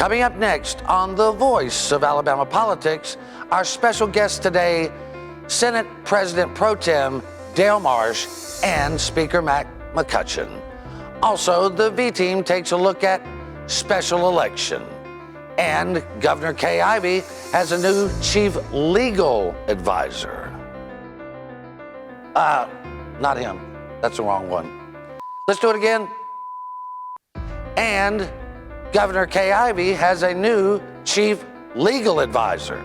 Coming up next on The Voice of Alabama Politics, our special guest today, Senate President Pro-Tem Dale Marsh and Speaker Mac McCutcheon. Also, the V-Team takes a look at special election. And Governor Kay Ivey has a new chief legal advisor. Not him. That's the wrong one. Let's do it again. And Governor Kay Ivey has a new chief legal advisor.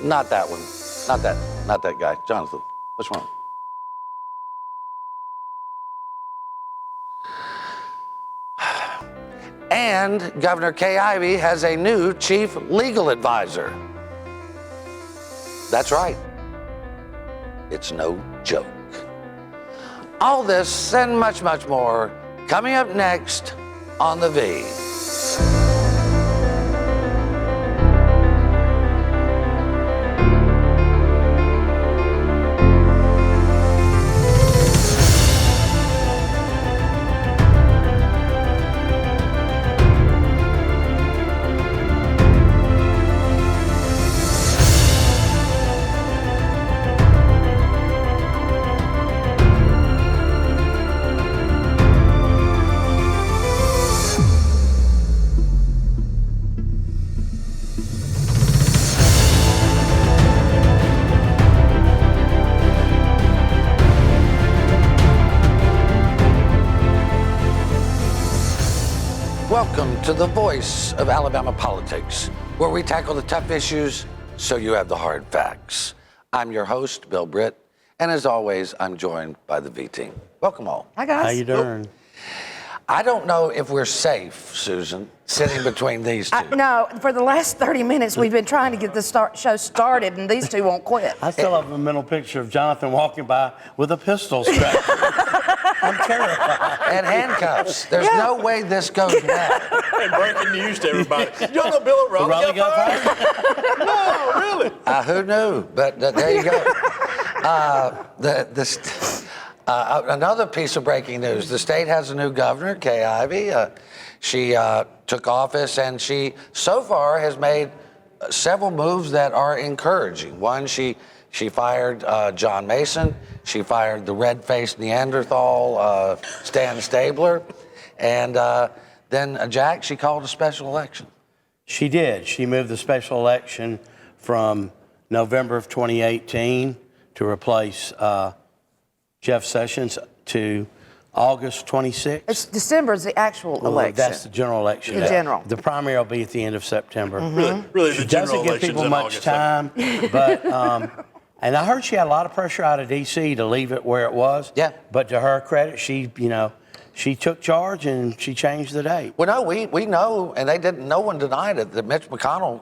Not that one. Not that guy. Jonathan, what's wrong? And Governor Kay Ivey has a new chief legal advisor. That's right. It's no joke. All this and much, much more coming up next on The V. Welcome to The Voice of Alabama Politics, where we tackle the tough issues so you have the hard facts. I'm your host, Bill Britt, and as always, I'm joined by the V-Team. Welcome all. Hi, guys. How you doing? I don't know if we're safe, Susan, sitting between these two. No, for the last 30 minutes, we've been trying to get the show started, and these two won't quit. I still have a mental picture of Jonathan walking by with a pistol strapped. I'm terrified. And handcuffs. There's no way this goes now. And breaking news to everybody. You don't know Bill O'Reilly got fired? No, really? Who knew? But there you go. Another piece of breaking news. The state has a new governor, Kay Ivey. She took office, and she so far has made several moves that are encouraging. One, she fired John Mason. She fired the red-faced Neanderthal, Stan Stabler. And then, Jack, she called a special election. She did. She moved the special election from November of 2018 to replace Jeff Sessions to August 26th. It's December is the actual election. That's the general election. The general. The primary will be at the end of September. Really, She the general doesn't give election's people in much August. time, but and I heard she had a lot of pressure out of D.C. to leave it where it was. Yeah. But to her credit, she took charge and she changed the date. Well, no, we know, and no one denied it, that Mitch McConnell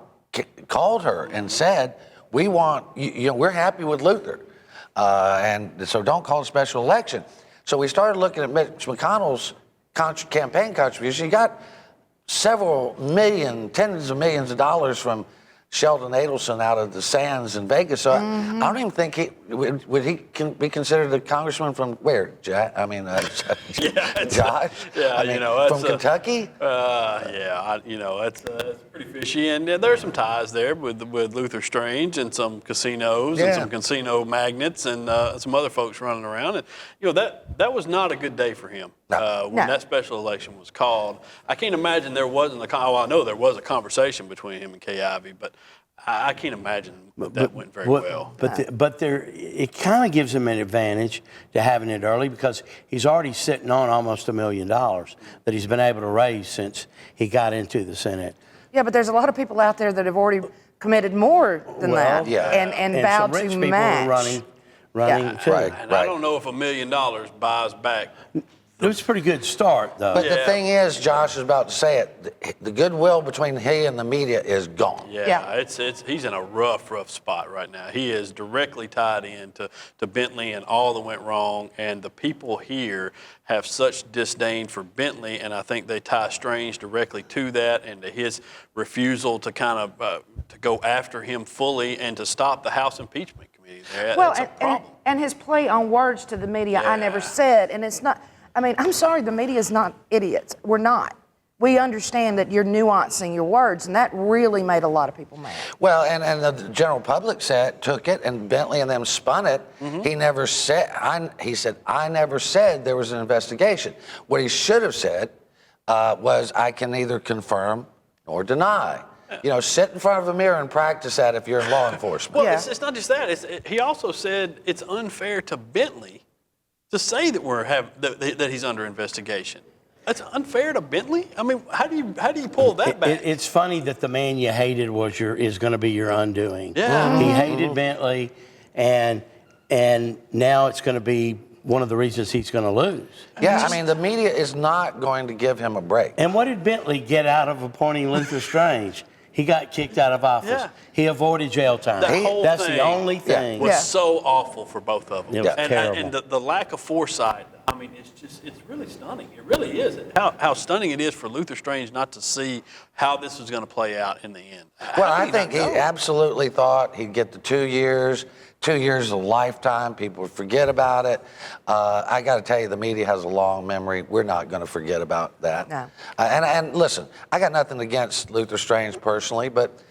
called her and said, we're happy with Luther. And so don't call a special election. So we started looking at Mitch McConnell's campaign contribution. He got several million, tens of millions of dollars from Sheldon Adelson out of the Sands in Vegas. So I don't even think would he be considered a congressman from where? Josh? Yeah, from Kentucky. It's pretty fishy, and there's some ties there with Luther Strange and some casinos and some casino magnates and some other folks running around, and that was not a good day for him when that special election was called. I can't imagine there wasn't I know there was a conversation between him and Kay Ivey, but I can't imagine that went very well. But it kind of gives him an advantage to having it early because he's already sitting on almost $1 million that he's been able to raise since he got into the Senate. Yeah, but there's a lot of people out there that have already committed more than that and vowed some rich to people match. Are running too. Right. And I don't know if $1 million buys back. It was a pretty good start, though. But the thing is, Josh is about to say it, the goodwill between he and the media is gone. Yeah. He's in a rough spot right now. He is directly tied in to Bentley and all that went wrong, and the people here have such disdain for Bentley, and I think they tie Strange directly to that and to his refusal to kind of to go after him fully and to stop the House impeachment committee. That's a problem. And his play on words to the media, I never said, and it's not. I mean, I'm sorry, the media is not idiots. We're not. we understand that you're nuancing your words, and that really made a lot of people mad. Well, and the general public took it, and Bentley and them spun it. He never said, he said, I never said there was an investigation. What he should have said was, I can neither confirm nor deny. You know, sit in front of a mirror and practice that if you're in law enforcement. Well, it's not just that. He also said it's unfair to Bentley to say that that he's under investigation. That's unfair to Bentley. I mean, how do you pull that back? It's funny that the man you hated is going to be your undoing. Yeah. He hated Bentley, and now it's going to be one of the reasons he's going to lose. Yeah, I mean, the media is not going to give him a break. And what did Bentley get out of appointing Luther Strange? He got kicked out of office. Yeah. He avoided jail time. That's the only thing. Was so awful for both of them. It was terrible. And the lack of foresight, I mean, it's really stunning. It really is. How stunning it is for Luther Strange not to see how this was going to play out in the end. Well, I think he absolutely thought he'd get the 2 years. 2 years is a lifetime. People would forget about it. I got to tell you, the media has a long memory. We're not going to forget about that. No. And listen, I got nothing against Luther Strange personally, but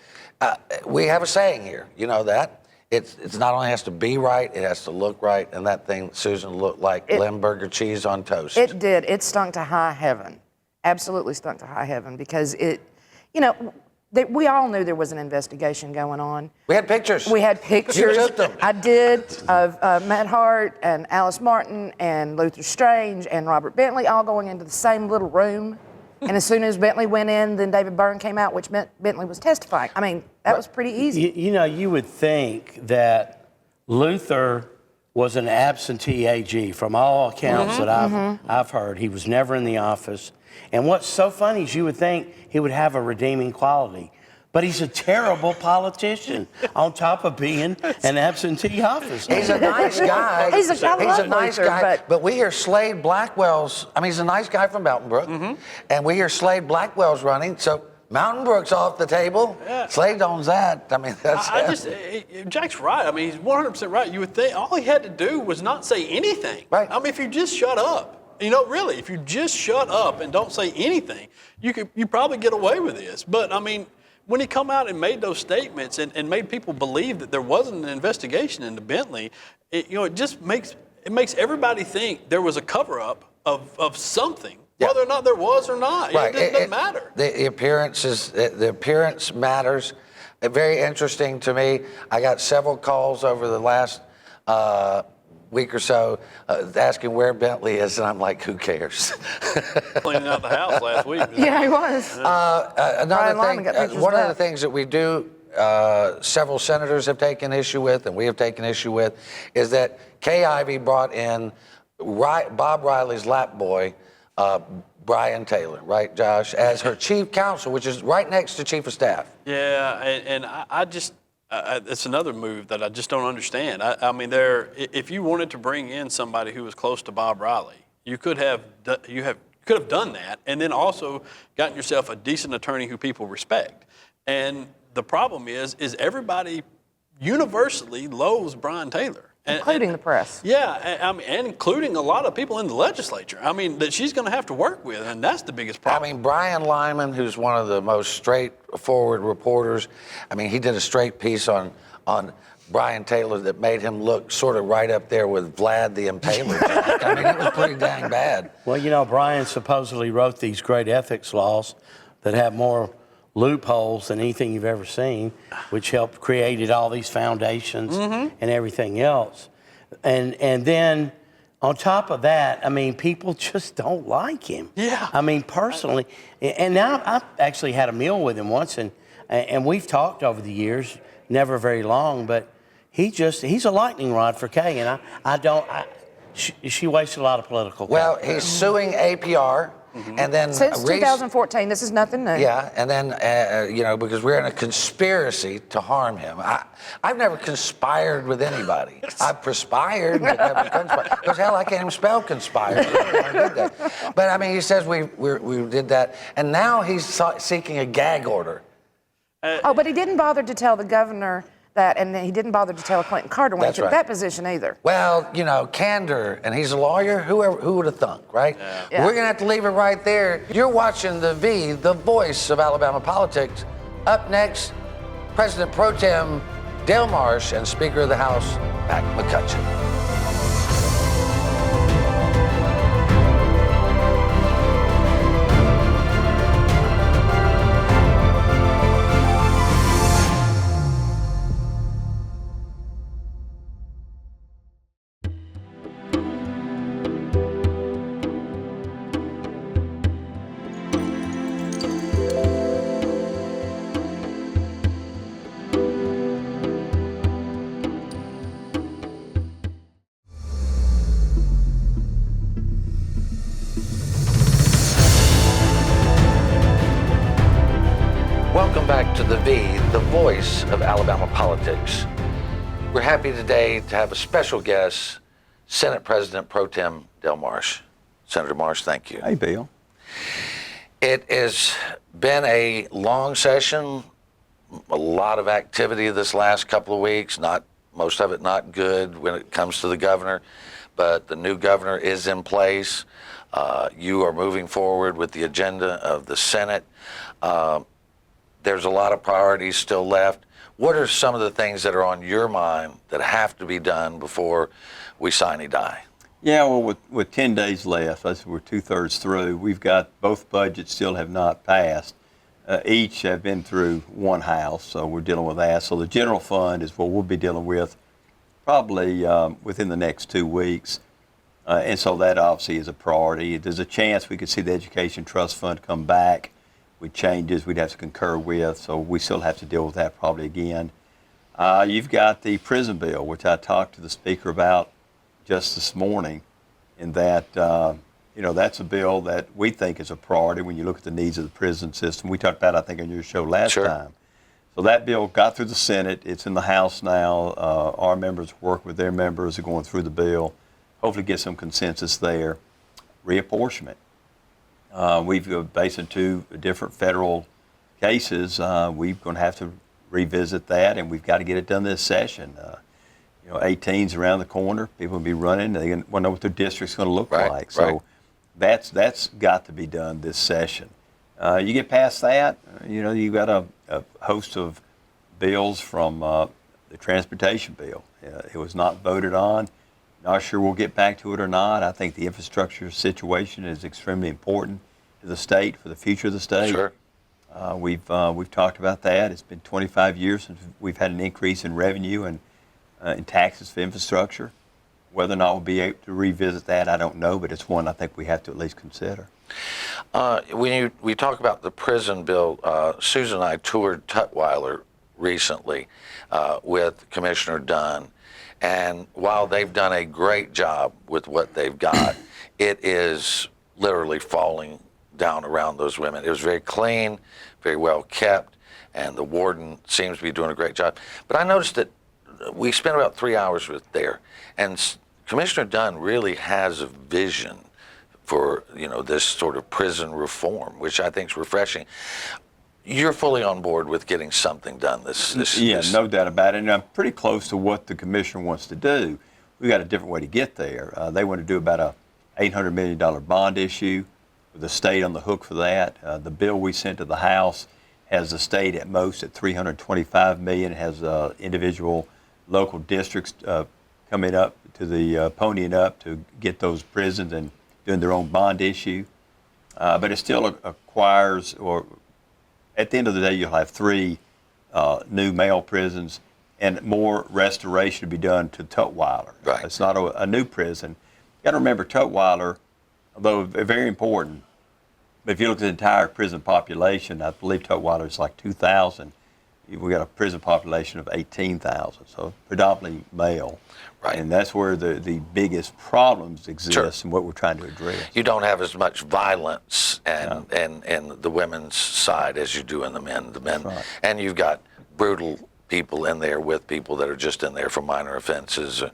we have a saying here. You know that. It's not only has to be right, it has to look right. And that thing, Susan, looked like Limburger cheese on toast. It did. It stunk to high heaven. Absolutely stunk to high heaven because we all knew there was an investigation going on. We had pictures. We had pictures. You took them. I did, of Matt Hart and Alice Martin and Luther Strange and Robert Bentley all going into the same little room. And as soon as Bentley went in, then David Byrne came out, which meant Bentley was testifying. I mean, that was pretty easy. You would think that Luther was an absentee AG from all accounts that I've heard. He was never in the office. And what's so funny is you would think he would have a redeeming quality. But he's a terrible politician on top of being an absentee officer. He's a nice guy. He's a nice guy. But we hear Slade Blackwell's, I mean, he's a nice guy from Mountain Brook. And we hear Slade Blackwell's running. So Mountain Brook's off the table. Yeah. Slade owns that. I mean, that's Jack's right. I mean, he's 100% right. You would think all he had to do was not say anything. Right. I mean, if you just shut up, really, if you just shut up and don't say anything, you probably get away with this. But I mean, when he come out and made those statements and made people believe that there wasn't an investigation into Bentley, it just makes everybody think there was a cover-up of something, whether or not there was or not. Right. It doesn't matter. The appearance matters. Very interesting to me. I got several calls over the last week or so asking where Bentley is, and I'm like, who cares? Cleaning out the house last week. Yeah, he was. Another thing, one of the things that we do, several senators have taken issue with, and we have taken issue with, is that Kay Ivey brought in Bob Riley's lap boy, Brian Taylor, right, Josh, as her chief counsel, which is right next to chief of staff. Yeah, and I just... it's another move that I just don't understand. I mean, if you wanted to bring in somebody who was close to Bob Riley, you could have done that, and then also gotten yourself a decent attorney who people respect. And the problem is everybody universally loathes Brian Taylor. Including the press. Yeah, I mean, and including a lot of people in the legislature. I mean, that she's going to have to work with, and that's the biggest problem. I mean, Brian Lyman, who's one of the most straightforward reporters, I mean, he did a straight piece on Brian Taylor that made him look sort of right up there with Vlad the Impaler. I mean, it was pretty dang bad. Well, Brian supposedly wrote these great ethics laws that have more loopholes than anything you've ever seen, which helped created all these foundations and everything else. And then on top of that, I mean, people just don't like him. Yeah. I mean, personally. And now I've actually had a meal with him once, and we've talked over the years, never very long, but he's a lightning rod for Kay, and she wasted a lot of political Well, capital. he's suing APR. And then since 2014, this is nothing new. Yeah, and then because we're in a conspiracy to harm him. I've never conspired with anybody. I've perspired, but never conspired. Because hell, I can't even spell conspire. I did that. But I mean, he says we did that, and now he's seeking a gag order. But he didn't bother to tell the governor that, and he didn't bother to tell Clinton Carter when That's he took right. that position either. Well, candor, and he's a lawyer. Who would have thunk, right? Yeah. We're gonna have to leave it right there. You're watching the voice of Alabama politics. Up next, President Pro-Tem Dale Marsh and Speaker of the House Mac McCutcheon. Welcome back to the voice of Alabama politics. We're happy today to have a special guest, Senate President Pro-Tem Dale Marsh. Senator Marsh, thank you. Hey, Bill. It has been a long session, a lot of activity this last couple of weeks, most of it not good when it comes to the governor, but the new governor is in place. You are moving forward with the agenda of the Senate. There's a lot of priorities still left. What are some of the things that are on your mind that have to be done before we sine die? Yeah, well, with 10 days left, we're 2/3 through. We've got both budgets still have not passed. Each have been through one house, so we're dealing with that. So the general fund is what we'll be dealing with probably within the next 2 weeks. And so that obviously is a priority. There's a chance we could see the Education Trust Fund come back with changes we'd have to concur with, so we still have to deal with that probably again. You've got the prison bill, which I talked to the Speaker about just this morning, in that, that's a bill that we think is a priority when you look at the needs of the prison system. We talked about it, I think, on your show last time. So that bill got through the Senate. It's in the House now. Our members work with their members, are going through the bill. Hopefully get some consensus there. Reapportionment. We've based on 2 different federal cases. We're going to have to revisit that, and we've got to get it done this session. 18's around the corner. People will be running. They want to know what their district's going to look like. So that's got to be done this session. You get past that, you've got a host of bills from the transportation bill. It was not voted on. Not sure we'll get back to it or not. I think the infrastructure situation is extremely important to the state, for the future of the state. Sure. We've talked about that. It's been 25 years since we've had an increase in revenue and in taxes for infrastructure. Whether or not we'll be able to revisit that, I don't know, but it's one I think we have to at least consider. When we talk about the prison bill, Susan and I toured Tutwiler recently with Commissioner Dunn. And while they've done a great job with what they've got, it is literally falling down around those women. It was very clean, very well kept, and the warden seems to be doing a great job. But I noticed that we spent about 3 hours there, and Commissioner Dunn really has a vision for this sort of prison reform, which I think is refreshing. You're fully on board with getting something done this Yeah, no doubt about it. And I'm pretty close to what the commissioner wants to do. We got a different way to get there. They want to do about a $800 million bond issue with the state on the hook for that. The bill we sent to the House has the state at most at $325 million. It has individual local districts coming up to the ponying up to get those prisons and doing their own bond issue. But it still acquires, or at the end of the day, you'll have 3 new male prisons, and more restoration to be done to Tutwiler. Right. It's not a new prison. You got to remember Tutwiler, although very important, but if you look at the entire prison population, I believe Tutwiler is like 2,000. We got a prison population of 18,000, so predominantly male. Right. And that's where the biggest problems exist. Sure. And what we're trying to address. You don't have as much violence and the women's side as you do in the men. Right. And you've got brutal people in there with people that are just in there for minor offenses. I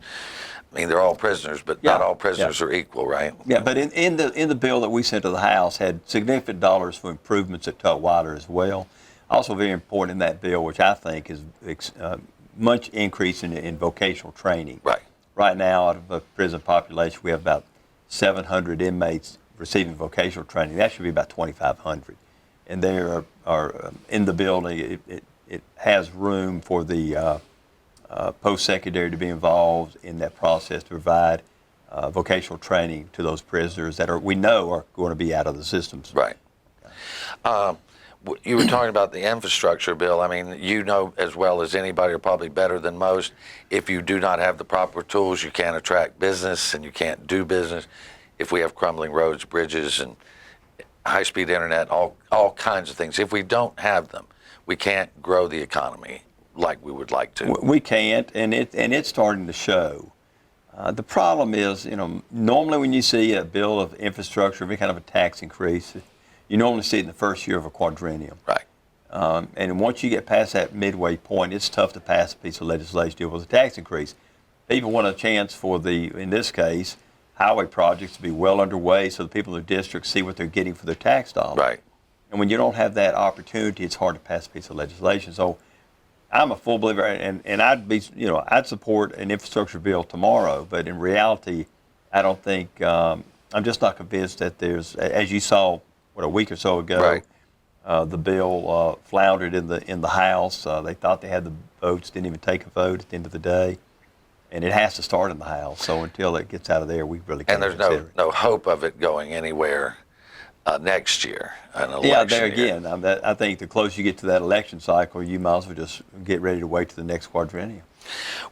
mean, they're all prisoners, but not all prisoners are equal, right? Yeah, but in the bill that we sent to the House had significant dollars for improvements at Tutwiler as well. Also very important in that bill, which I think is much increase in vocational training. Right. Right now, out of the prison population, we have about 700 inmates receiving vocational training. That should be about 2,500. And they are in the building. It has room for the post-secondary to be involved in that process to provide vocational training to those prisoners that we know are going to be out of the systems. Right. You were talking about the infrastructure bill. I mean, you know as well as anybody, or probably better than most, if you do not have the proper tools, you can't attract business and you can't do business. If we have crumbling roads, bridges, and high-speed internet, all kinds of things. If we don't have them, we can't grow the economy like we would like to. We can't, and it's starting to show. The problem is, normally when you see a bill of infrastructure, any kind of a tax increase, you normally see it in the first year of a quadrennium. Right. And once you get past that midway point, it's tough to pass a piece of legislation deal with a tax increase. People want a chance for in this case, highway projects to be well underway so the people in the district see what they're getting for their tax dollars. Right. And when you don't have that opportunity, it's hard to pass a piece of legislation. So I'm a full believer, and I'd support an infrastructure bill tomorrow, but in reality, I don't think, I'm just not convinced that there's, as you saw, a week or so ago, right. The bill floundered in the House. They thought they had the votes, didn't even take a vote at the end of the day. And it has to start in the House. So until it gets out of there, we really can't. And there's no hope of it going anywhere next year, an election Yeah, there year. again, I think the closer you get to that election cycle, you might as well just get ready to wait to the next quadrennium.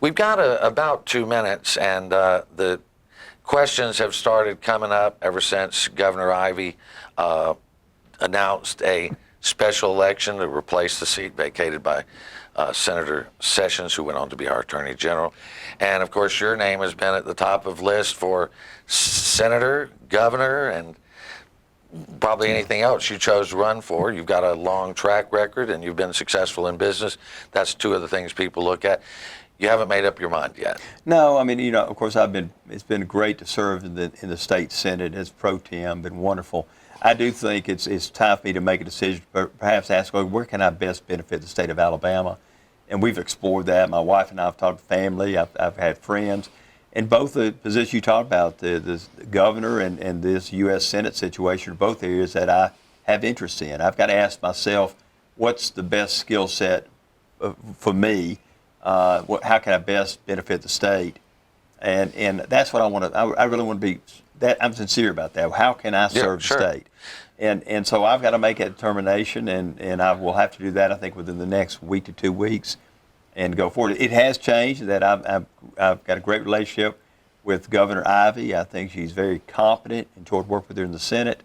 We've got about 2 minutes, and the questions have started coming up ever since Governor Ivey announced a special election to replace the seat vacated by Senator Sessions, who went on to be our Attorney General. And of course, your name has been at the top of list for Senator, Governor, and probably anything else you chose to run for. You've got a long track record and you've been successful in business. That's two of the things people look at. You haven't made up your mind yet. No, I mean, of course, it's been great to serve in the state Senate as Pro-Tem, been wonderful. I do think it's time for me to make a decision, perhaps ask, where can I best benefit the state of Alabama? And we've explored that. My wife and I have talked to family. I've had friends. And both the positions you talked about, the governor and this U.S. Senate situation, are both areas that I have interest in. I've got to ask myself, what's the best skill set for me? How can I best benefit the state? And that's what I want to. I really want to be. I'm sincere about that. How can I serve the state? And so I've got to make that determination, and I will have to do that, I think, within the next week to 2 weeks, and go forward. It has changed that I've got a great relationship with Governor Ivey. I think she's very competent, enjoyed working with her in the Senate,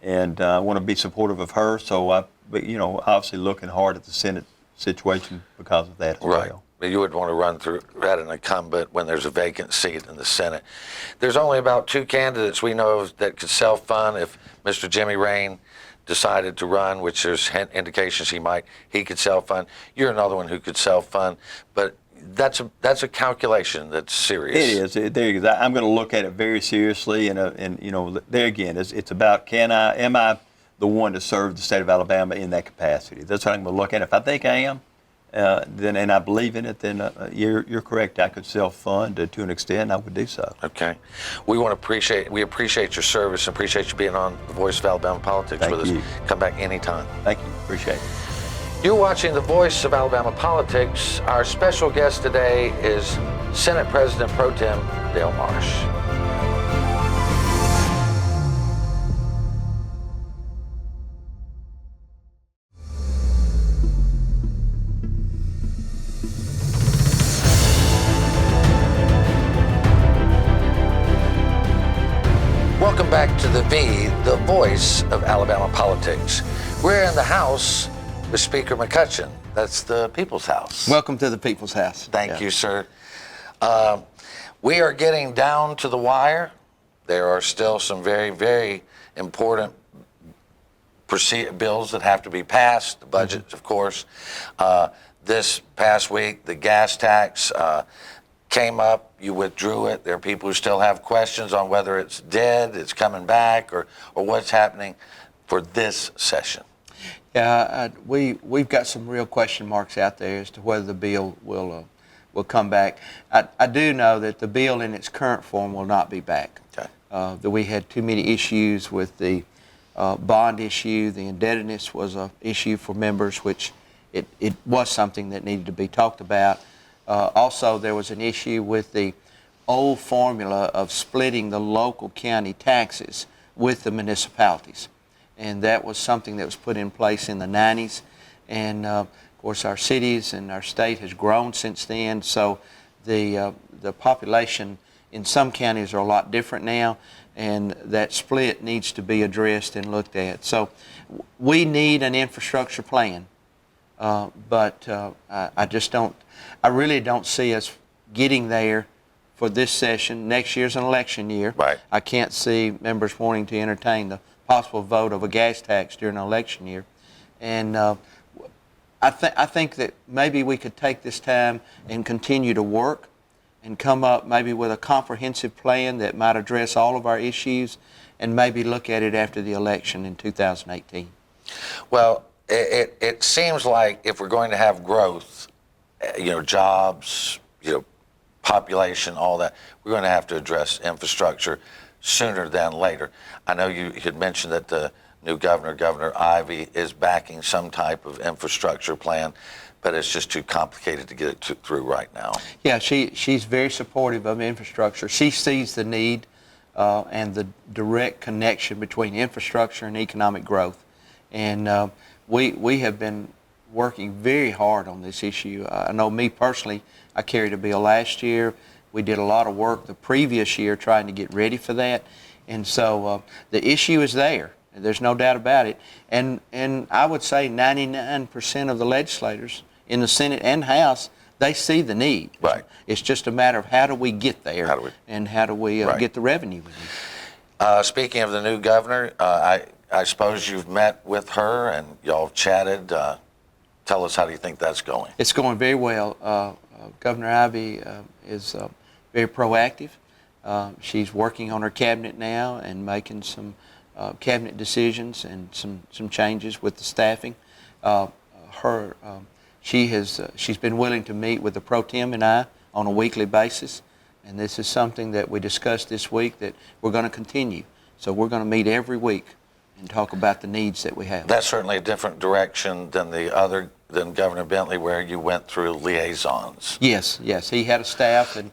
and I want to be supportive of her. So obviously looking hard at the Senate situation because of that as well. You would want to run through at an incumbent when there's a vacant seat in the Senate. There's only about 2 candidates we know of that could self-fund. If Mr. Jimmy Rain decided to run, which there's indications he could self-fund. You're another one who could self-fund, but that's a calculation that's serious. It is. There you go. I'm going to look at it very seriously, and there again, it's about am I the one to serve the state of Alabama in that capacity? That's what I'm going to look at. If I think I am, then and I believe in it, then you're correct. I could self-fund to an extent. I would do so. Okay. We appreciate your service and appreciate you being on The Voice of Alabama Politics with us. Come back anytime. Thank you. Appreciate it. You're watching The Voice of Alabama Politics. Our special guest today is Senate President Pro-Tem Dale Marsh. Welcome back to the Voice of Alabama Politics. We're in the House with Speaker McCutcheon. That's the People's House. Welcome to the People's House. Thank you, sir. We are getting down to the wire. There are still some very, very important bills that have to be passed, the budget, of course. This past week, the gas tax came up, you withdrew it. There are people who still have questions on whether it's dead, it's coming back, or what's happening for this session. Yeah, we've got some real question marks out there as to whether the bill will come back. I do know that the bill in its current form will not be back. Okay. That we had too many issues with the bond issue. The indebtedness was an issue for members, which it was something that needed to be talked about. Also, there was an issue with the old formula of splitting the local county taxes with the municipalities. And that was something that was put in place in the 90s. And of course, our cities and our state has grown since then. So the population in some counties are a lot different now. And that split needs to be addressed and looked at. So we need an infrastructure plan. But I really don't see us getting there for this session. Next year's an election year. Right. I can't see members wanting to entertain the possible vote of a gas tax during an election year. And I think that maybe we could take this time and continue to work and come up maybe with a comprehensive plan that might address all of our issues and maybe look at it after the election in 2018. Well, it seems like if we're going to have growth, jobs, population, all that, we're going to have to address infrastructure sooner than later. I know you had mentioned that the new governor, Governor Ivey, is backing some type of infrastructure plan, but it's just too complicated to get it through right now. Yeah, she's very supportive of infrastructure. She sees the need and the direct connection between infrastructure and economic growth. And we have been working very hard on this issue. I know me personally, I carried a bill last year. We did a lot of work the previous year trying to get ready for that. And so the issue is there. There's no doubt about it. And I would say 99% of the legislators in the Senate and House, they see the need. Right. It's just a matter of how do we get there and how do we Right. get the revenue we need. Speaking of the new governor, I suppose you've met with her and y'all have chatted. Tell us, how do you think that's going? It's going very well. Governor Ivey is very proactive. She's working on her cabinet now and making some cabinet decisions and some changes with the staffing. She's been willing to meet with the Pro-Tem and I on a weekly basis, and this is something that we discussed this week that we're going to continue. So we're going to meet every week and talk about the needs that we have. That's certainly a different direction than Governor Bentley, where you went through liaisons. Yes. He had a staff, and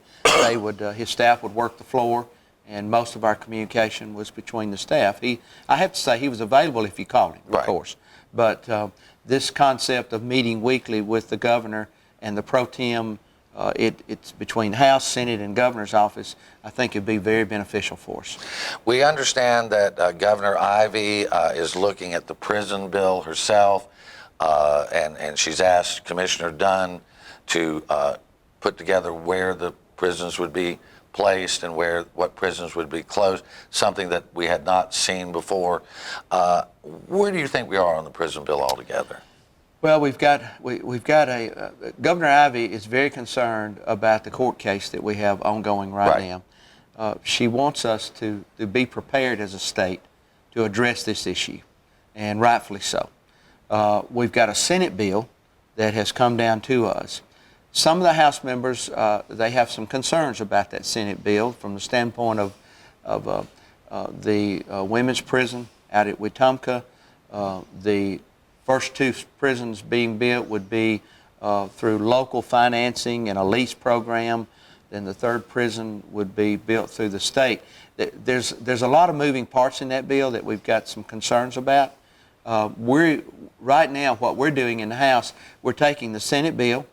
his staff would work the floor, and most of our communication was between the staff. I have to say, he was available if you called him, Right. of course. But this concept of meeting weekly with the governor and the Pro-Tem, it's between House, Senate, and Governor's office. I think it'd be very beneficial for us. We understand that Governor Ivey is looking at the prison bill herself, and she's asked Commissioner Dunn to put together where the prisons would be placed and what prisons would be closed, something that we had not seen before. Where do you think we are on the prison bill altogether? Well, we've got Governor Ivey is very concerned about the court case that we have ongoing right now. She wants us to be prepared as a state to address this issue, and rightfully so. We've got a Senate bill that has come down to us. Some of the House members, they have some concerns about that Senate bill from the standpoint of the women's prison out at Wetumpka. The first two prisons being built would be through local financing and a lease program. Then the third prison would be built through the state. There's a lot of moving parts in that bill that we've got some concerns about. Right now, what we're doing in the House, we're taking the Senate bill.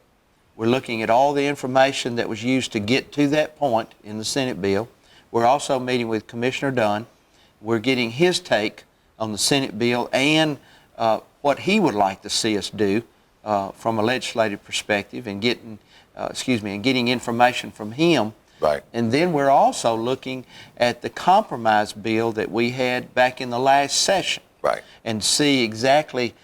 We're looking at all the information that was used to get to that point in the Senate bill. We're also meeting with Commissioner Dunn. We're getting his take on the Senate bill and what he would like to see us do from a legislative perspective, and getting information from him. Right. And then we're also looking at the compromise bill that we had back in the last session. Right. And see exactly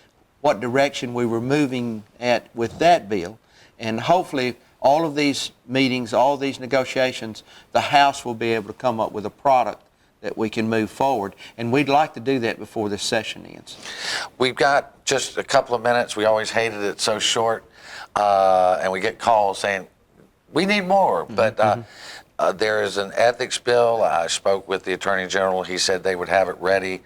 what direction we were moving at with that bill. And hopefully all of these meetings, all these negotiations, the House will be able to come up with a product that we can move forward. And we'd like to do that before this session ends. We've got just a couple of minutes. We always hated it so short, and we get calls saying, we need more, but there is an ethics bill. I spoke with the Attorney General. He said they would have it ready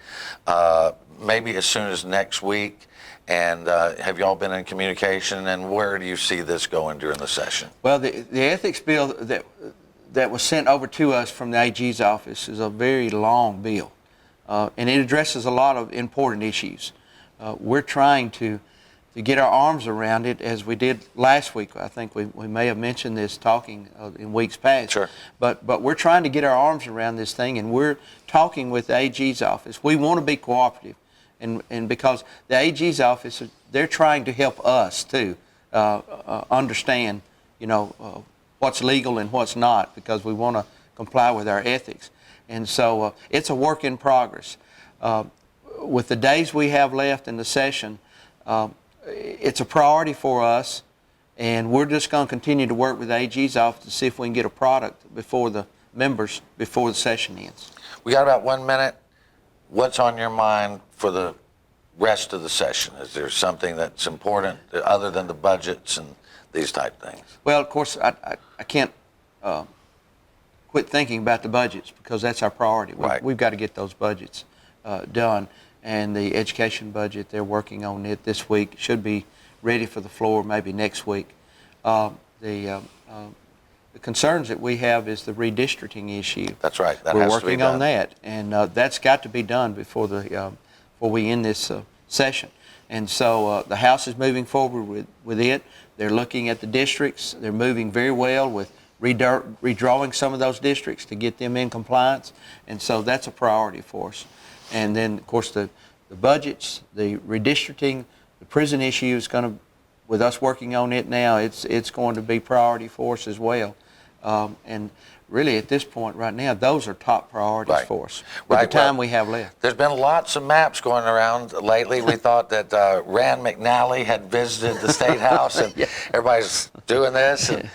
maybe as soon as next week. And have you all been in communication, and where do you see this going during the session? Well, the ethics bill that was sent over to us from the AG's office is a very long bill, and it addresses a lot of important issues. We're trying to get our arms around it as we did last week. I think we may have mentioned this talking in weeks past. Sure. But we're trying to get our arms around this thing, and we're talking with the AG's office. We want to be cooperative. And because the AG's office, they're trying to help us too understand, what's legal and what's not, because we want to comply with our ethics. And so it's a work in progress. With the days we have left in the session, it's a priority for us, and we're just going to continue to work with the AG's office to see if we can get a product before the members before the session ends. We got about 1 minute. What's on your mind for the rest of the session? Is there something that's important other than the budgets and these type things? Well, of course, I can't quit thinking about the budgets, because that's our priority. Right. We've got to get those budgets done. And the education budget, they're working on it this week. Should be ready for the floor maybe next week. The concerns that we have is the redistricting issue. That's right. That We're has to be working done. on that, and that's got to be done before we end this session. And so the House is moving forward with it. They're looking at the districts. They're moving very well with redrawing some of those districts to get them in compliance, and so that's a priority for us. And then, of course, the budgets, the redistricting, the prison issue is going to, with us working on it now, it's going to be priority for us as well. And really, at this point right now, those are top priorities Right. for us with Right. the time Well, we have left. There's been lots of maps going around lately. We thought that Rand McNally had visited the State House, and everybody's doing this. And,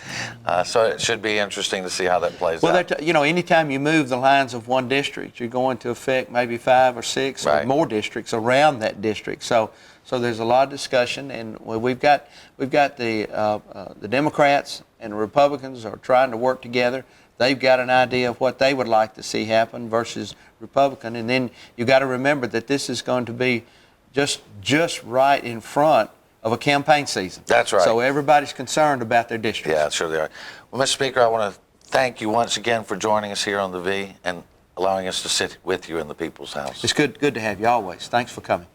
so it should be interesting to see how that plays Well, out. anytime you move the lines of one district, you're going to affect maybe 5 or 6 or Right. more districts around that district. So there's a lot of discussion, and we've got the Democrats and the Republicans are trying to work together. They've got an idea of what they would like to see happen versus Republican, and then you got to remember that this is going to be just right in front of a campaign season. That's right. So everybody's concerned about their districts. Yeah, sure they are. Well, Mr. Speaker, I want to thank you once again for joining us here on the V and allowing us to sit with you in the People's House. It's good to have you always. Thanks for coming.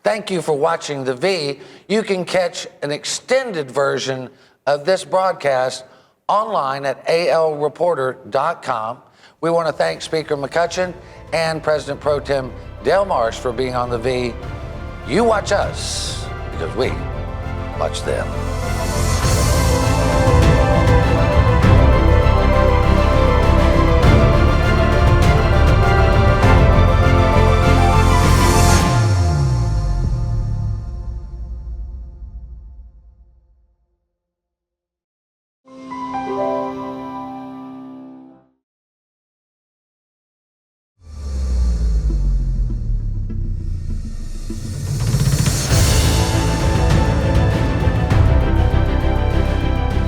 Thank you for watching the V. You can catch an extended version of this broadcast online at alreporter.com. We want to thank Speaker McCutcheon and President Pro-Tem Dale Marsh for being on the V. You watch us because we watch them.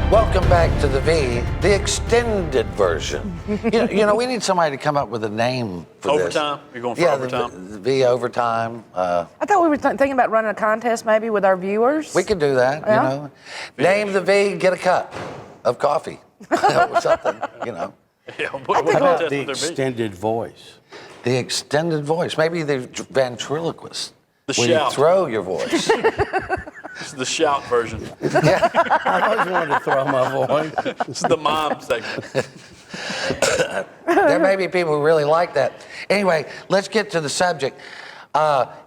Welcome back to the V, the extended version. you know, we need somebody to come up with a name for Overtime? this. You're going for yeah, overtime? The V overtime. I thought we were thinking about running a contest maybe with our viewers. We could do that, Yeah. you know. Name the V, get a cup of coffee or something, you know. Yeah, think what How about contest the would there be? extended voice? The extended voice. Maybe the ventriloquist. The where shout. you throw your voice. This is the shout version. I always wanted to throw my voice. This is the mom segment. There may be people who really like that. Anyway, let's get to the subject.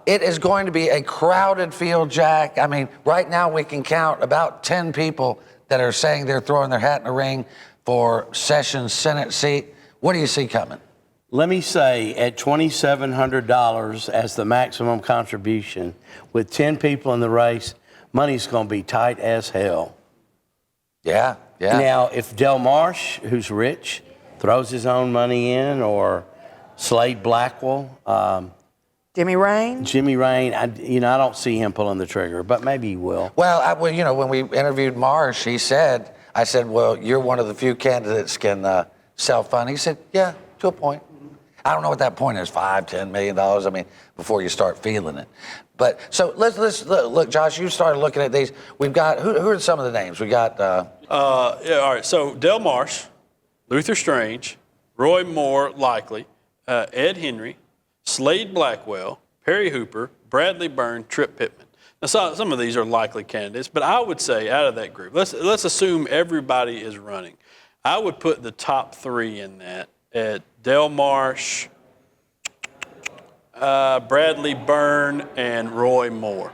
It is going to be a crowded field, Jack. I mean, right now we can count about 10 people that are saying they're throwing their hat in the ring for Sessions' Senate seat. What do you see coming? Let me say, at $2,700 as the maximum contribution, with 10 people in the race, money's going to be tight as hell. Yeah. Now, if Dale Marsh, who's rich, throws his own money in, or Slade Blackwell, Jimmy Rain. Jimmy Rain. I don't see him pulling the trigger, but maybe he will. Well, when we interviewed Marsh, I said, well, you're one of the few candidates can self-fund. He said, yeah, to a point. I don't know what that point is, $5, $10 million. I mean, before you start feeling it. But so let's look, Josh. You started looking at these. We've got who are some of the names? We got. All right. So Dale Marsh, Luther Strange, Roy Moore, likely, Ed Henry, Slade Blackwell, Perry Hooper, Bradley Byrne, Trip Pittman. Now, some of these are likely candidates, but I would say out of that group, let's assume everybody is running. I would put the top 3 in that at Dale Marsh, Bradley Byrne, and Roy Moore.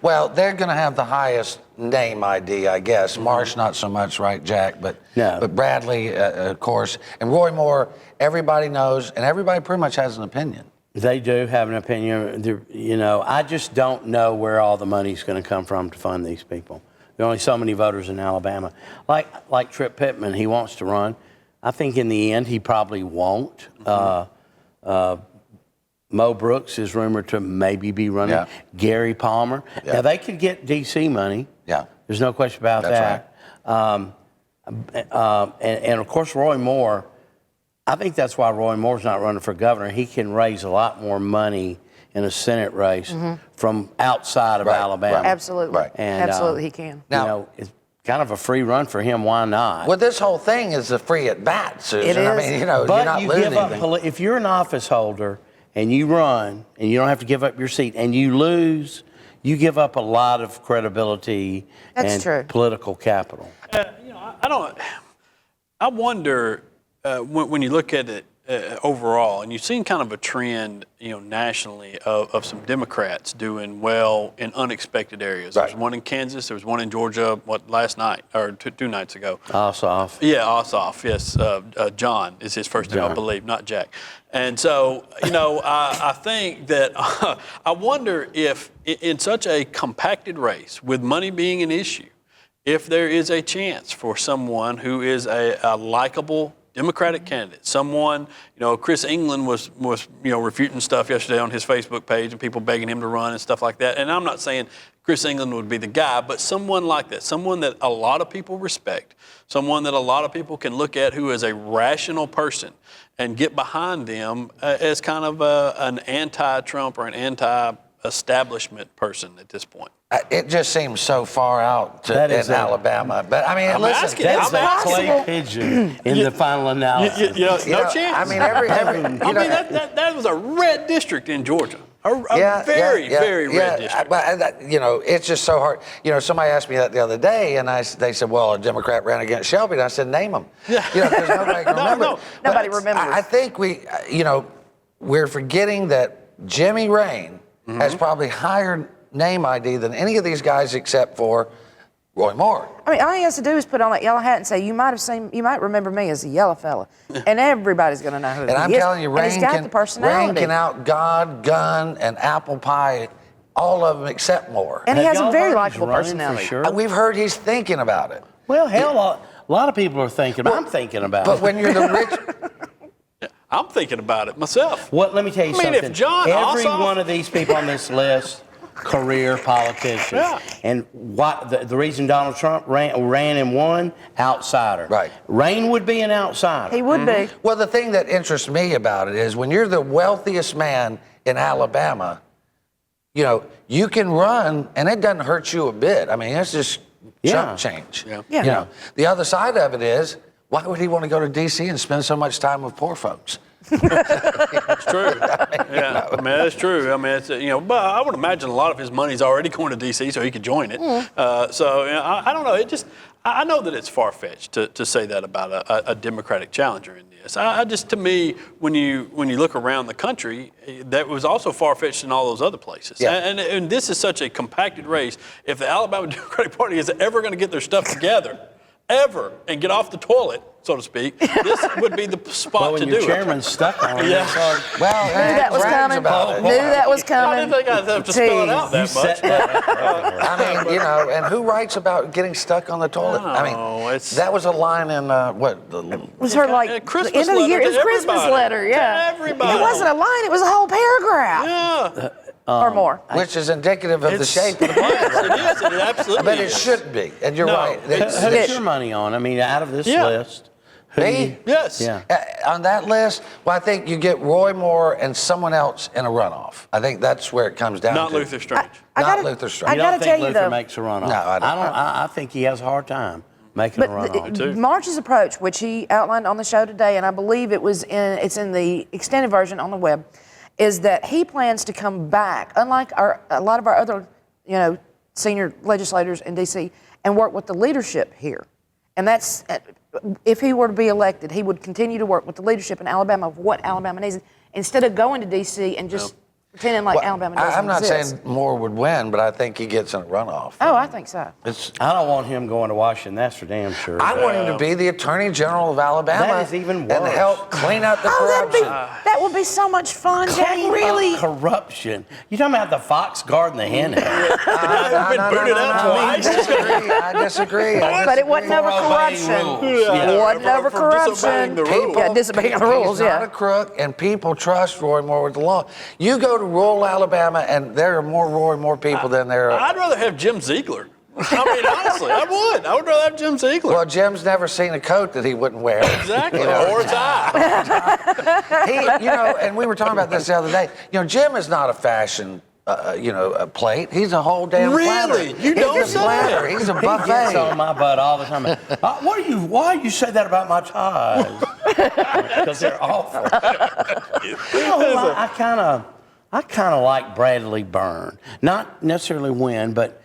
Well, they're going to have the highest name ID, I guess. Mm-hmm. Marsh, not so much, right, Jack? But No. But Bradley, of course, and Roy Moore. Everybody knows, and everybody pretty much has an opinion. They do have an opinion. I just don't know where all the money's going to come from to fund these people. There are only so many voters in Alabama. Like Trip Pittman, he wants to run. I think in the end he probably won't. Mo Brooks is rumored to maybe be running. Yeah. Gary Palmer. Yeah. Now they could get D.C. money. Yeah. There's no question about That's that. And of course Roy Moore. I think that's why Roy Moore's not running for governor. He can raise a lot more money in a Senate race from outside of Right, Alabama. right. Absolutely. Right. And, Absolutely, he can. Now- it's kind of a free run for him. Why not? Well, this whole thing is a free at bat, Susan. It I is. mean, you're But not you losing give up. anything. If you're an office holder and you run and you don't have to give up your seat and you lose, you give up a lot of credibility That's and true. political capital. I wonder when you look at it overall, and you've seen kind of a trend, nationally of some Democrats doing well in unexpected areas. There was Right. one in Kansas. There was one in Georgia. Last night or two nights ago? Ossoff. Yeah, Ossoff. Yes, John is his first name, I John. believe, not Jack. And so, I think that I wonder if in such a compacted race with money being an issue, if there is a chance for someone who is a likable Democratic candidate, someone, Chris England was refuting stuff yesterday on his Facebook page and people begging him to run and stuff like that. And I'm not saying Chris England would be the guy, but someone like that, someone that a lot of people respect, someone that a lot of people can look at who is a rational person and get behind them as kind of an anti-Trump or an anti-establishment person at this point. It just seems so far out That in is Alabama. But I mean, listen, asking- That's I'm that asking- clay pigeon in the final analysis. No know, chance. I mean, every that was a red district in Georgia. A very red district. But it's just so hard. Somebody asked me that the other day, and they said, "Well, a Democrat ran against Shelby." And I said, "Name them." Because nobody can remember. No. But Nobody remembers. I think we're forgetting that Jimmy Rain has probably higher name ID than any of these guys except for Roy Moore. I mean, all he has to do is put on that yellow hat and say, you might remember me as the yellow fella. And everybody's going to know who he is. And I'm telling you, And he's Rain got the personality. can out God, gun, and apple pie all of them except Moore. And he Have has a y'all very heard likable he's running for personality. sure? We've heard he's thinking about it. Well, hell, a lot of people are thinking. I'm thinking about But it. when you're the rich, I'm thinking about it myself. Let me tell you I mean, if something. John Every Ossoff- one of these people on this list, career politicians. Yeah. And the reason Donald Trump ran and won, outsider. Right. Rain would be an outsider. He would be. well, the thing that interests me about it is when you're the wealthiest man in Alabama, you can run and it doesn't hurt you a bit. I mean, it's just chump change. Yeah. The other side of it is, why would he want to go to D.C. and spend so much time with poor folks? It's true. Yeah, I mean, that's true. I mean, it's, but I would imagine a lot of his money's already going to D.C. so he could join it. So I don't know. I know that it's far-fetched to say that about a Democratic challenger in this. To me, when you look around the country, that was also far-fetched in all those other places. Yeah. And this is such a compacted race. If the Alabama Democratic Party is ever going to get their stuff together, ever and get off the toilet, so to speak, this would be the spot Well, to when do your it. chairman's stuck on it, Yeah. it's hard. Well, Knew that was coming. about it. Knew that was I coming. didn't think I'd have to spell it out You that much. set that. I mean, and who writes about getting stuck on the toilet? No, I mean, it's- that was a line in what? It was her like A the Christmas end of the year. letter It was to a Christmas everybody. letter, To yeah. everybody. It wasn't a line. It was a whole paragraph Yeah. or more. Which is indicative of the It's- shape of the Yes, budget. it is. It absolutely But it is. shouldn't be, and you're No. right. Who's your money on? I mean, out of this Yeah. list, who do Me? you- Yes. Yeah. On that list, well, I think you get Roy Moore and someone else in a runoff. I think that's where it comes down Not to. Luther Strange. I Not gotta- Luther Strange. I You don't gotta think tell you Luther though. makes a runoff? No, I don't. I think he has a hard time making a runoff. too. March's approach, which he outlined on the show today, and I believe it's in the extended version on the web, is that he plans to come back, unlike a lot of our other, senior legislators in D.C., and work with the leadership here. And that's, if he were to be elected, he would continue to work with the leadership in Alabama of what Alabama needs, instead of going to D.C. and just pretending like Well, Alabama doesn't I'm not exist. saying Moore would win, but I think he gets in a runoff. Oh, I think so. It's, I don't want him going to Washington. That's for damn sure. I want him to be the Attorney General of Alabama. That is even And worse. help clean up the Oh, corruption. that would be so much fun, Jack. Clean Really? up corruption. You talking about the fox guarding the hen house? I've been booted out twice. I disagree. But it wasn't over For obeying corruption. rules. It Yeah. wasn't over For disobeying corruption. the rules. Yeah, disobeying the rules, He's not yeah. a crook, and people trust Roy Moore with the law. You go to rural Alabama, and there are more Roy Moore people than there are. I'd rather have Jim Ziegler. I mean, honestly, I would. I would rather have Jim Ziegler. Well, Jim's never seen a coat that he wouldn't wear. Exactly. Or a tie. And we were talking about this the other day. Jim is not a fashion, a plate. He's a whole damn Really? platter. You don't He's a say platter. that. He's a He gets on buffet. my butt all the time. Why do you say that about my ties? Because they're awful. I kind of like Bradley Byrne. Not necessarily win, but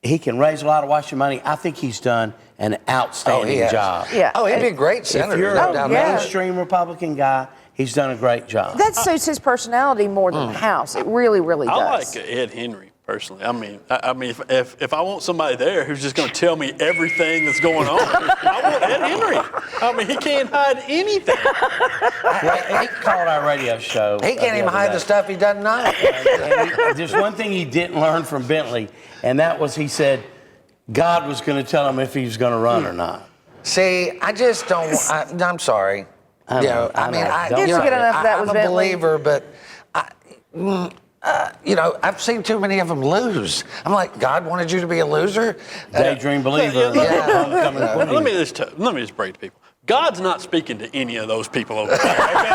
he can raise a lot of Washington money. I think he's done an outstanding has. job. Yeah. Oh, he'd be a great senator. If you're no a doubt yeah. about it. mainstream Republican guy, he's done a great job. That suits his personality more than the House. It really, really I does. like Ed Henry personally. I mean, if I want somebody there who's just going to tell me everything that's going on, I want Ed Henry. I mean, he can't hide anything. He called our radio show. He can't even hide the stuff he doesn't know. And there's one thing he didn't learn from Bentley, and that was he said God was going to tell him if he was going to run or not. See, I just don't. I'm sorry. I know, I know. Don't Didn't say get enough of that I'm with a Bentley. believer, but I've seen too many of them lose. I'm like, God wanted you to be a loser. Daydream believer. Yeah. Homecoming queen. Let me just break to people. God's not speaking to any of those people over there. Okay?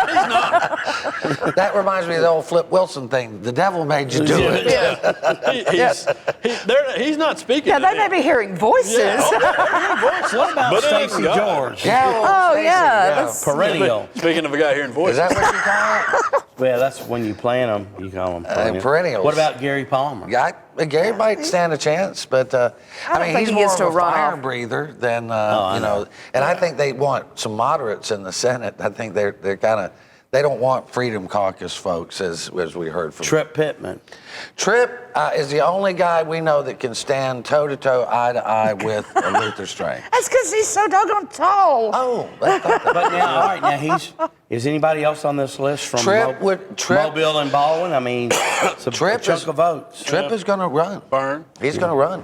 He's not. That reminds me of the old Flip Wilson thing. The devil made you do it. He's not speaking. Yeah, to they may them. be hearing voices. What about But it ain't Stacey God. George? Yeah, Oh, Stacey, yeah, that's- Perennial. Speaking of a guy hearing Is voices. that what you call it? Well, that's when you plant them, you call them perennials. What about Gary Palmer? Gary might stand a chance, but don't think he's he more gets of to a a runoff. fire breather than I know. And I think they want some moderates in the Senate. I think they're kind of they don't want Freedom Caucus folks, as we heard from Tripp Pittman. Tripp is the only guy we know that can stand toe to toe, eye to eye with Luther Strange. That's because he's so doggone tall. Oh, But now, all right, now is anybody else on this list from Tripp Mobile and Baldwin? I mean, it's a Tripp chunk is- of votes. Tripp is going to run. Burn. He's going to run.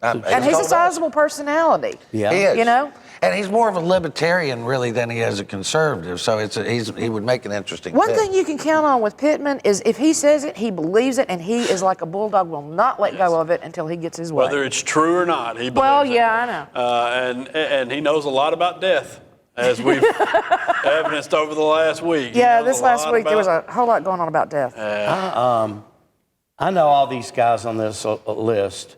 And he's a sizable personality. Yeah. He is. You know? And he's more of a libertarian, really, than he is a conservative. So he would make an interesting One pick. thing you can count on with Pittman is if he says it, he believes it, and he is like a bulldog, will not let go of it until he gets his way. Whether it's true or not, he believes Well, it. yeah, I know. And he knows a lot about death, as we've evidenced over the last week. He Yeah, knows this a last lot week there was about- a whole lot going on about death. I know all these guys on this list,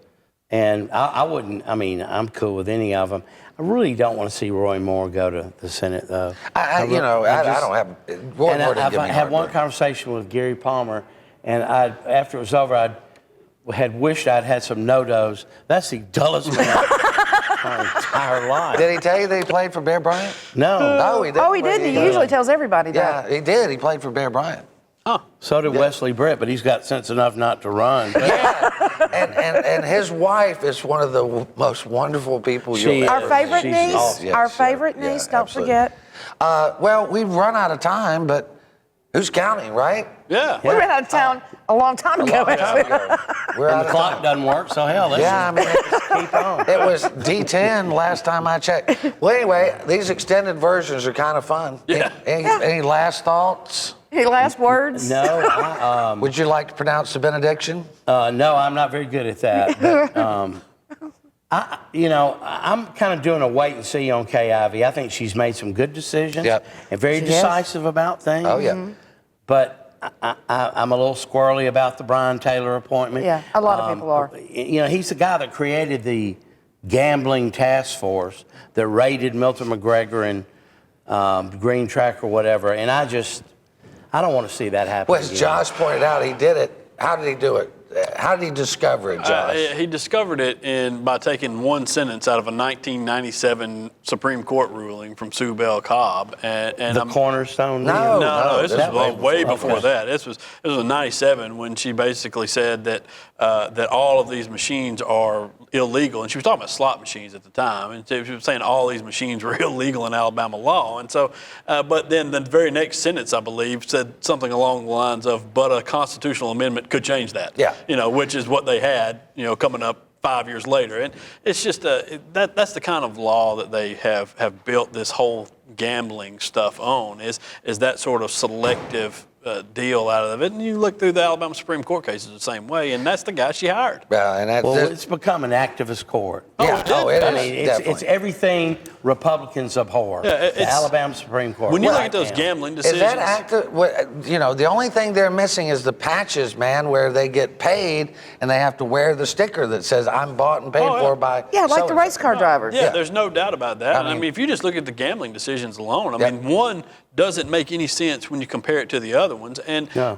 and I'm cool with any of them. I really don't want to see Roy Moore go to the Senate, though. I don't have. Roy And Moore didn't give me I a had hard one time. conversation with Gary Palmer, and after it was over, I had wished I'd had some no-dos. That's the dullest man my entire life. Did he tell you that he played for Bear Bryant? No. No, he didn't. Oh, he did. He usually tells everybody that. Yeah, he did. He played for Bear Bryant. So did Wesley Brett, but he's got sense enough not to run. And his wife is one of the most wonderful people She you'll is. Our ever favorite She's niece. awesome. Yeah, Our sure. favorite Yeah, niece. Don't absolutely. forget. Well, we've run out of time, but who's counting, right? Yeah. We ran out of town a long time ago. We're And out the of clock time. doesn't work, so hell, let's Yeah, I mean, keep on. it was D10 last time I checked. Well, anyway, these extended versions are kind of fun. Yeah. Any last thoughts? Any last words? No, Would you like to pronounce the benediction? no, I'm not very good at that. But, I'm kind of doing a wait and see on Kay Ivey. I think she's made some good decisions Yep. and very She has. decisive about things. Oh, yeah. But I'm a little squirrely about the Brian Taylor appointment. Yeah, a lot of people are. He's the guy that created the gambling task force that raided Milton McGregor and Green Track or whatever. And I don't want to see that happen Well, as again. Josh pointed out, he did it. How did he do it? How did he discover it, Josh? He discovered it by taking one sentence out of a 1997 Supreme Court ruling from Sue Bell Cobb. And The cornerstone. No. deal? No, this that was way way before that. This was in '97 when she basically said that that all of these machines are illegal, and she was talking about slot machines at the time, and she was saying all these machines were illegal in Alabama law. And so, but then the very next sentence, I believe, said something along the lines of, "But a constitutional amendment could change that." Yeah. Which is what they had, coming up 5 years later. And it's just that's the kind of law that they have built this whole gambling stuff on, is that sort of selective deal out of it. And you look through the Alabama Supreme Court cases the same way, and that's the guy she hired. Well, and that's Well, it's become an activist court. yeah, it I is, mean, definitely. it's everything Republicans abhor. Yeah, the it's- Alabama Supreme Court. When you look Right at those now. gambling Is decisions, that active? The only thing they're missing is the patches, man, where they get paid and they have to wear the sticker that says "I'm bought and paid Oh, yeah. for by." Yeah, like the so-and-so." race car drivers. Yeah, there's no doubt about that. I I mean- mean, if you just look at the gambling decisions alone, I Yeah. mean, one doesn't make any sense when you compare it to the other ones. And Yeah.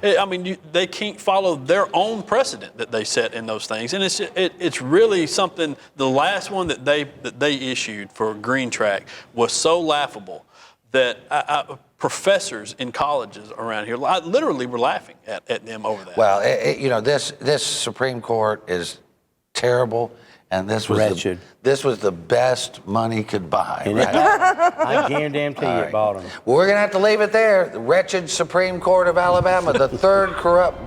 they can't follow their own precedent that they set in those things. And it's really something. The last one that they issued for Green Track was so laughable that professors in colleges around here literally were laughing at them over that. Well, this Supreme Court is terrible, and this was Wretched. this was the best money could buy. And Right? I guarantee you it bought them. Well, we're gonna have to leave it there. The wretched Supreme Court of Alabama, the third corrupt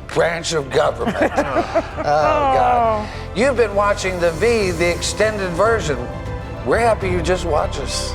branch of government. Oh God! You've been watching the extended version. We're happy you just watch us.